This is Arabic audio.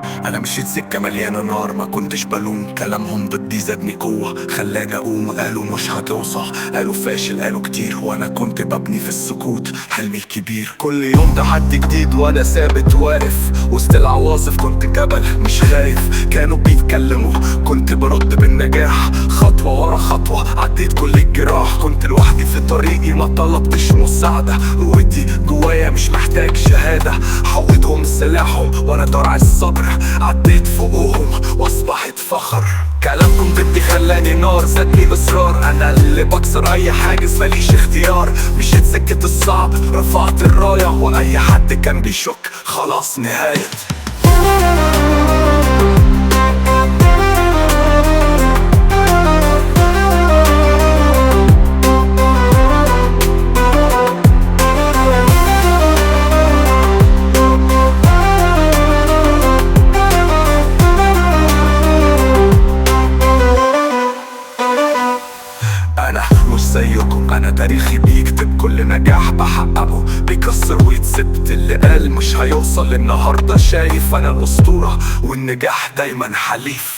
انا مشيت سكة مليانة نار، ما كنتش بلوم، كلامهم ضدي زادني قوة خلاني اقوم. قالوا مش هتوصل، قالوا فاشل، قالوا كتير، وانا كنت ببني في السكوت حلمي الكبير. كل يوم تحدي جديد وانا ثابت واقف وسط العواصف، كنت جبل مش خايف. كانوا بيتكلموا كنت برد بالنجاح، خطوة ورا خطوة عديت كل الجراح. كنت لوحدي في طريقي ما طلبتش مساعدة، قوتي جوايا مش محتاج شهادة. حوضهم سلاحهم وانا درع الصبر، عديت فوقهم واصبحت فخر. كلامكم ضدي خلاني نار، زادني باصرار. انا اللي بكسر اي حاجز، ماليش اختيار. مشيت سكة الصعب، رفعت الراية، واي حد كان بيشك خلاص نهاية. أنا مش زيكم، أنا تاريخي بيكتب كل نجاح بحققه، بيكسر ويتثبت. اللي قال مش هيوصل النهاردة شايف أنا الأسطورة، والنجاح دايما حليف.